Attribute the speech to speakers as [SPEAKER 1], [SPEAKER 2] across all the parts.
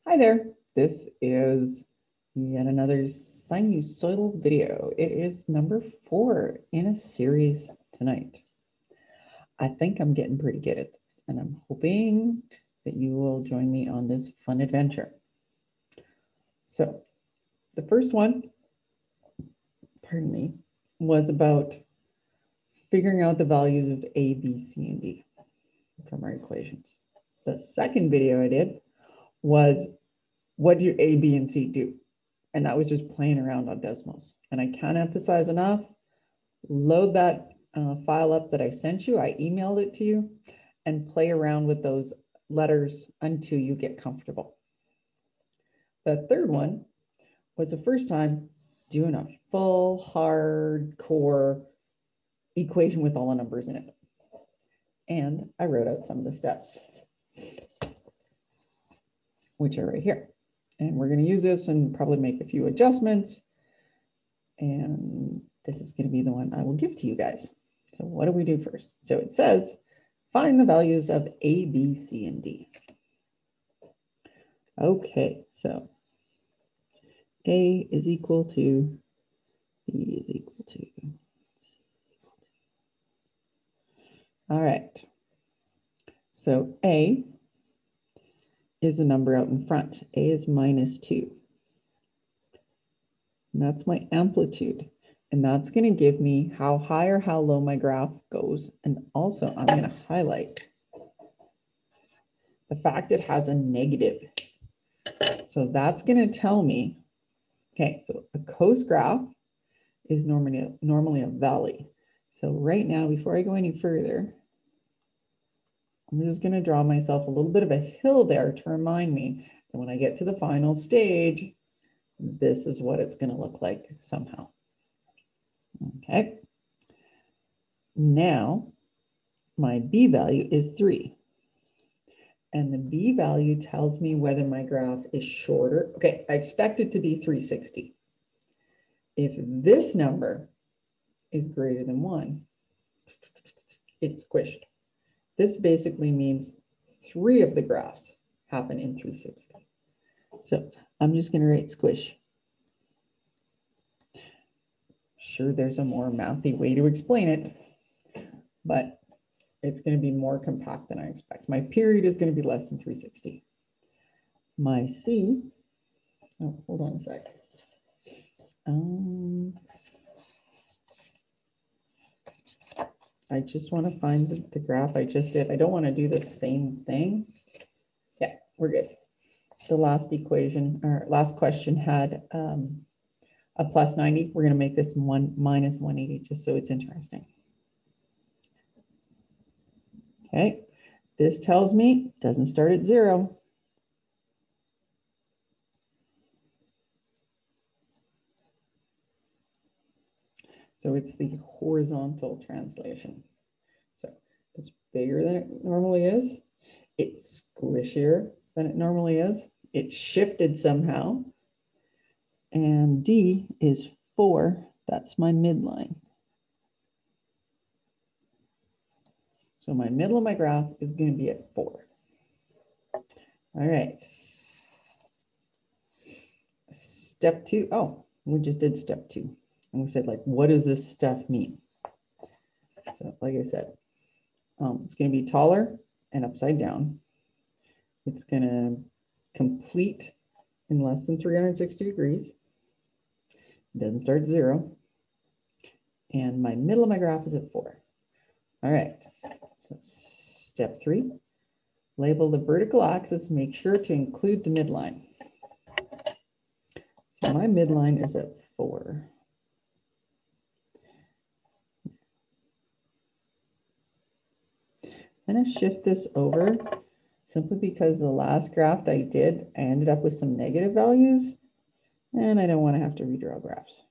[SPEAKER 1] Hi there, this is yet another sinusoidal video. It is number 4 in a series tonight. I think I'm getting pretty good at this, and I'm hoping that you will join me on this fun adventure. So the first one, was about figuring out the values of A, B, C, and D from our equations. The second video I did was what do A, B, and C do? And that was just playing around on Desmos. And I can't emphasize enough, load that file up that I sent you. I emailed it to you and play around with those letters until you get comfortable. The third one was the first time doing a full hardcore equation with all the numbers in it. And I wrote out some of the steps, which are right here. And we're going to use this and probably make a few adjustments. And this is going to be the one I will give to you guys. So what do we do first? So it says, find the values of A, B, C, and D. Okay, so A is equal to, B is equal to, C is equal to. All right. So A is the number out in front. A is -2. And that's my amplitude. And that's going to give me how high or how low my graph goes. And also, I'm going to highlight the fact it has a negative. So that's going to tell me, okay, so a cos graph is normally a valley. So right now, before I go any further, I'm just going to draw myself a little bit of a hill there to remind me that when I get to the final stage, this is what it's going to look like somehow. Okay. Now, my B value is 3. And the B value tells me whether my graph is shorter. Okay, I expect it to be 360. If this number is greater than 1, it's squished. This basically means 3 of the graphs happen in 360. So I'm just going to write squish. Sure, there's a more mathy way to explain it, but it's going to be more compact than I expect. My period is going to be less than 360. My C, oh, hold on a sec. I just want to find the graph I just did. I don't want to do the same thing. Yeah, we're good. The last equation or last question had a plus 90. We're going to make this minus 180 just so it's interesting. Okay, this tells me it doesn't start at 0. So it's the horizontal translation. So it's bigger than it normally is. It's squishier than it normally is. It's shifted somehow. And D is 4. That's my midline. So my middle of my graph is going to be at 4. All right. Step 2. Oh, we just did step 2. And we said, like, what does this stuff mean? So like I said, it's going to be taller and upside down. It's going to complete in less than 360 degrees. It doesn't start at 0. And my middle of my graph is at 4. All right. So step 3, label the vertical axis. Make sure to include the midline. So my midline is at 4. I'm going to shift this over simply because the last graph that I did, I ended up with some negative values, and I don't want to have to redraw graphs.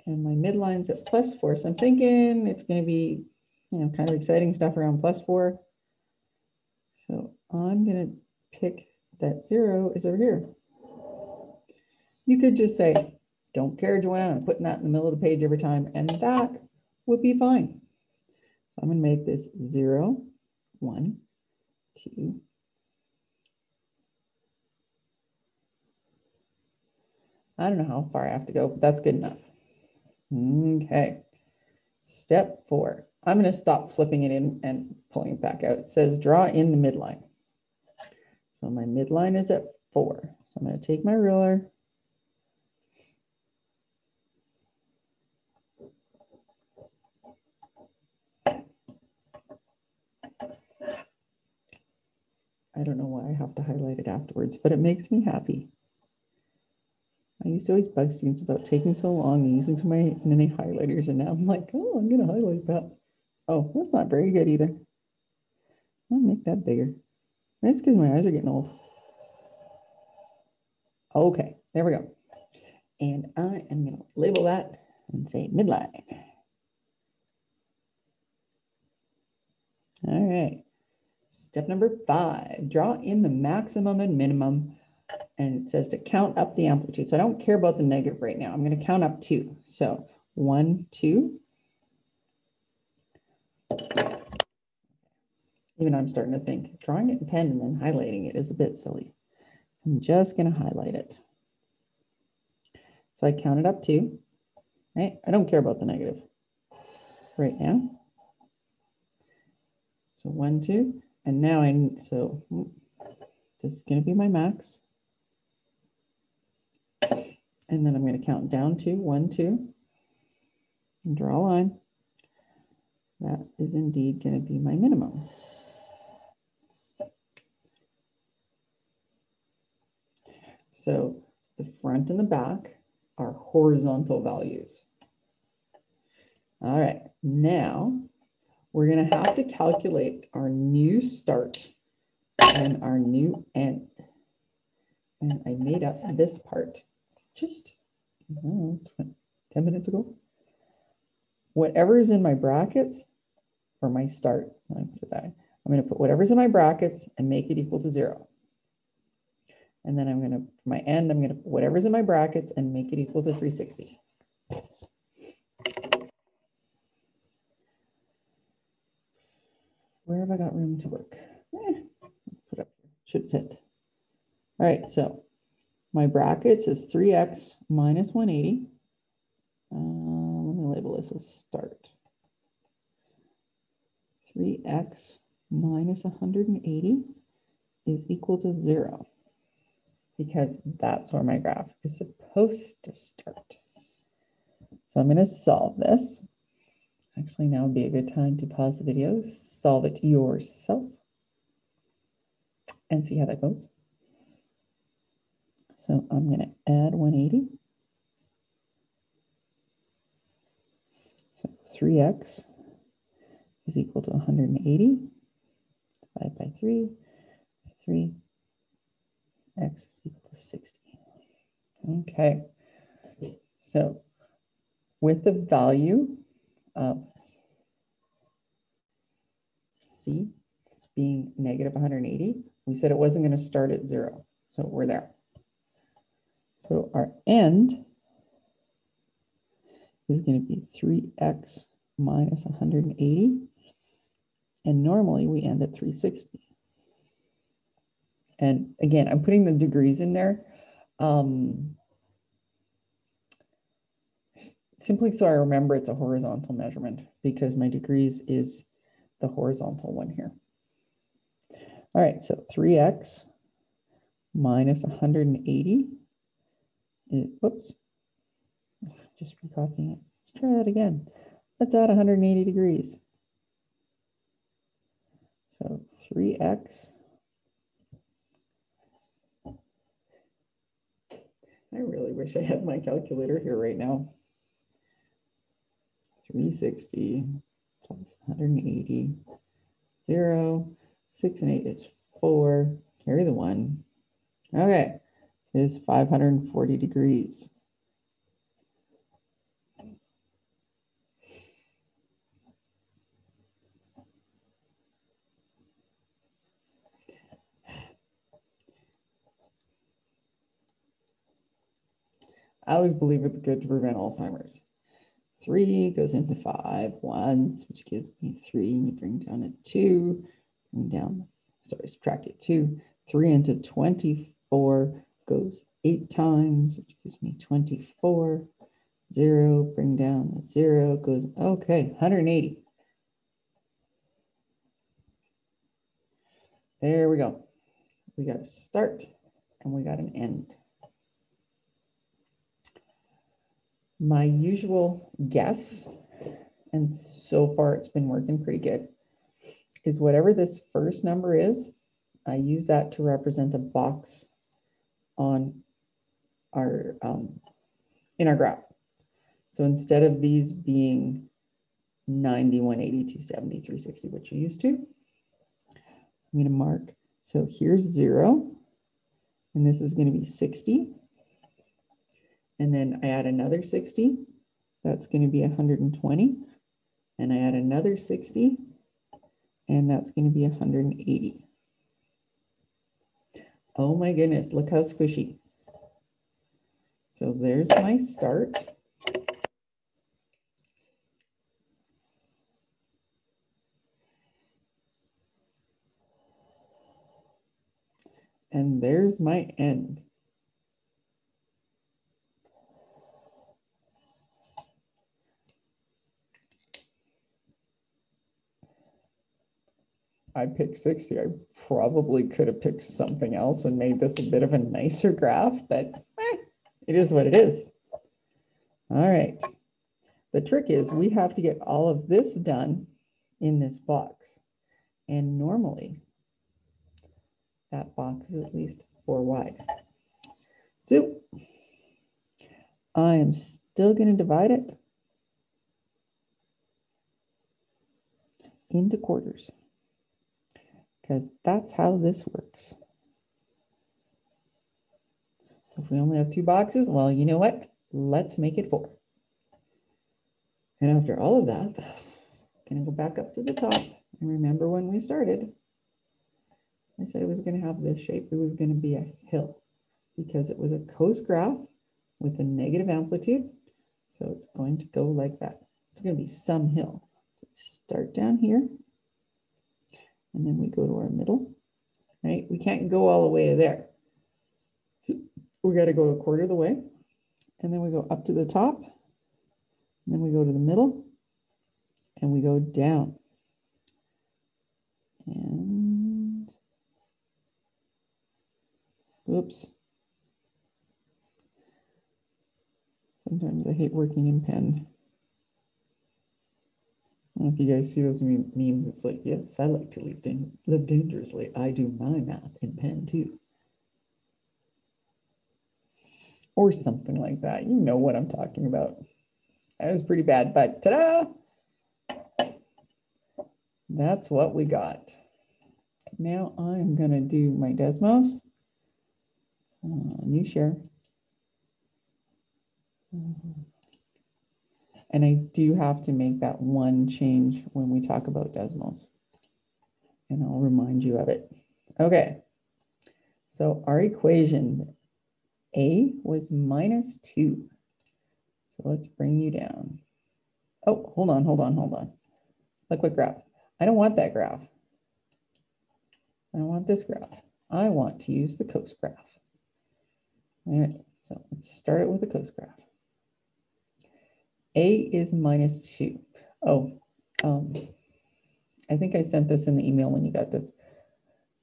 [SPEAKER 1] And my midline's at +4, so I'm thinking it's going to be, kind of exciting stuff around +4. So I'm going to pick that 0 is over here. You could just say, don't care, Joanne, I'm putting that in the middle of the page every time, and that would be fine. So I'm going to make this 0, 1, 2. I don't know how far I have to go, but that's good enough. Okay. Step 4. I'm going to stop flipping it in and pulling it back out. It says draw in the midline. So my midline is at 4. So I'm going to take my ruler. I don't know why I have to highlight it afterwards, but it makes me happy. I used to always bug students about taking so long and using so many highlighters, and now I'm like, oh, I'm going to highlight that. Oh, that's not very good either. I'll make that bigger. That's because my eyes are getting old. Okay, there we go. And I am going to label that and say midline. All right. Step number 5, draw in the maximum and minimum. And it says to count up the amplitude. So I don't care about the negative right now. I'm going to count up 2. So 1, 2. Even I'm starting to think drawing it in pen and then highlighting it is a bit silly. So I'm just going to highlight it. So I counted up 2. Right? I don't care about the negative right now. So 1, 2. And now this is going to be my max. And then I'm going to count down 2, 1, 2, and draw a line. That is indeed going to be my minimum. So the front and the back are horizontal values. All right, now we're going to have to calculate our new start and our new end. And I made up this part just 10 minutes ago. Whatever is in my brackets for my start, I'm going to put whatever's in my brackets and make it equal to 0. And then I'm going to, for my end, I'm going to put whatever's in my brackets and make it equal to 360. Where have I got room to work? Put up here. Should fit. All right, so my brackets is 3x minus 180. Let me label this as start. 3x minus 180 is equal to 0, because that's where my graph is supposed to start. So I'm going to solve this. Actually, now would be a good time to pause the video, solve it yourself, and see how that goes. So I'm going to add 180. So 3x is equal to 180. Divided by 3. 3. X is equal to 60. Okay. So with the value of C being negative 180, we said it wasn't going to start at 0. So we're there. So our end is going to be 3x minus 180. And normally we end at 360. And again, I'm putting the degrees in there simply so I remember it's a horizontal measurement, because my degrees is the horizontal one here. All right, so 3x minus 180 is, whoops, just recopying it. Let's try that again. Let's add 180 degrees. So 3x. I really wish I had my calculator here right now. 360 plus 180, 0, 6 and 8 is 4, carry the 1. Okay, is 540 degrees. I always believe it's good to prevent Alzheimer's. 3 goes into 5 once, which gives me 3. And you bring down a 2, bring down, sorry, subtract it 2. 3 into 24 goes 8 times, which gives me 24. 0, bring down the 0, goes, okay, 180. There we go. We got a start and we got an end. My usual guess, and so far it's been working pretty good, is whatever this first number is, I use that to represent a box on our in our graph. So instead of these being 90, 180, 270, 360, which you're used to, I'm going to mark. So here's 0, and this is going to be 60. And then I add another 60. That's going to be 120. And I add another 60. And that's going to be 180. Oh my goodness, look how squishy. So there's my start. And there's my end. I picked 60. I probably could have picked something else and made this a bit of a nicer graph, but it is what it is. All right. The trick is we have to get all of this done in this box. And normally that box is at least 4 wide. So I am still going to divide it into quarters, because that's how this works. If we only have 2 boxes, well, you know what? Let's make it 4. And after all of that, I'm going to go back up to the top. And remember when we started, I said it was going to have this shape. It was going to be a hill because it was a coast graph with a negative amplitude. So it's going to go like that. It's going to be some hill. So we start down here, and then we go to our middle, right? We can't go all the way to there. We got to go a quarter of the way, and then we go up to the top, and then we go to the middle, and we go down. And oops. Sometimes I hate working in pen. I don't know if you guys see those memes. It's like, yes, I like to live dangerously. I do my math in pen too. Or something like that. You know what I'm talking about. That was pretty bad, but ta-da! That's what we got. Now I'm going to do my Desmos. New share. And I do have to make that one change when we talk about Desmos. And I'll remind you of it. Okay. So our equation, A was -2. So let's bring you down. Oh, hold on. Look what graph. I don't want that graph. I don't want this graph. I want to use the coast graph. All right, so let's start it with the coast graph. A is -2. Oh, I think I sent this in the email when you got this.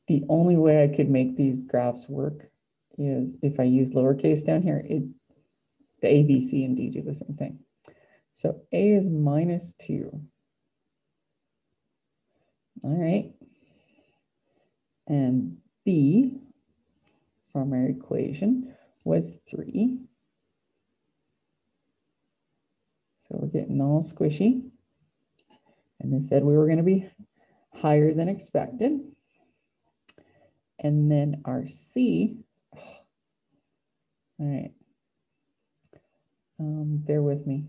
[SPEAKER 1] The only way I could make these graphs work is if I use lowercase down here. The A, B, C, and D do the same thing. So A is -2. All right. And B from our equation was 3. So we're getting all squishy. And they said we were going to be higher than expected. And then our C, all right, bear with me.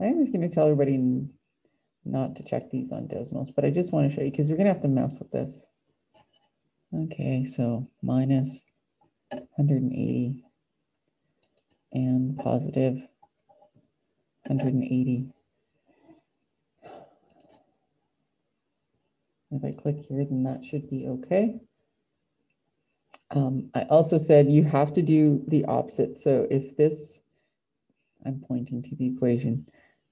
[SPEAKER 1] I'm just going to tell everybody not to check these on Desmos, but I just want to show you because you're going to have to mess with this. Okay, so -180 and +180. 180. If I click here, then that should be okay. I also said you have to do the opposite. So if this, I'm pointing to the equation,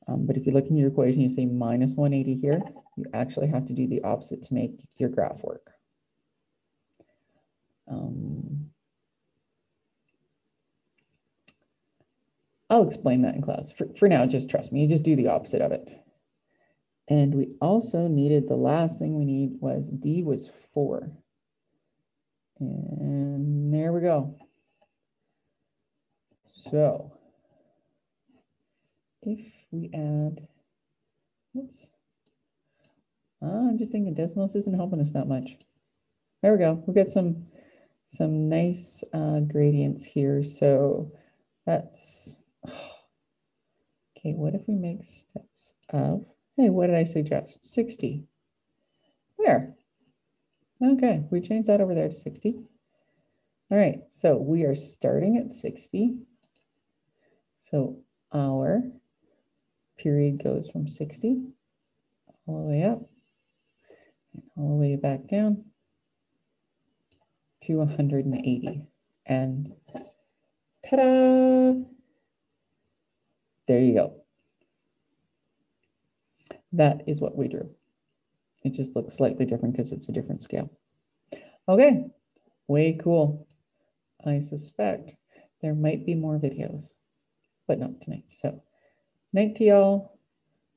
[SPEAKER 1] but if you look in your equation, you say minus 180 here, you actually have to do the opposite to make your graph work. I'll explain that in class. For now, just trust me, you just do the opposite of it. And we also needed, the last thing we need was D was 4. And there we go. So if we add, oops, I'm just thinking Desmos isn't helping us that much. There we go. We've got some nice gradients here. So that's, okay, what if we make steps of, hey, what did I suggest? 60. There. Okay, we changed that over there to 60. All right, so we are starting at 60. So our period goes from 60 all the way up and all the way back down to 180. And ta-da! There you go. That is what we drew. It just looks slightly different because it's a different scale. Okay, way cool. I suspect there might be more videos, but not tonight. So night to y'all.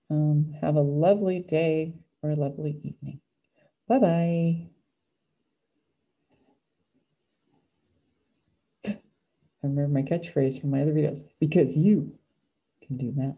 [SPEAKER 1] Have a lovely day or a lovely evening. Bye-bye. I remember my catchphrase from my other videos, because you can do math.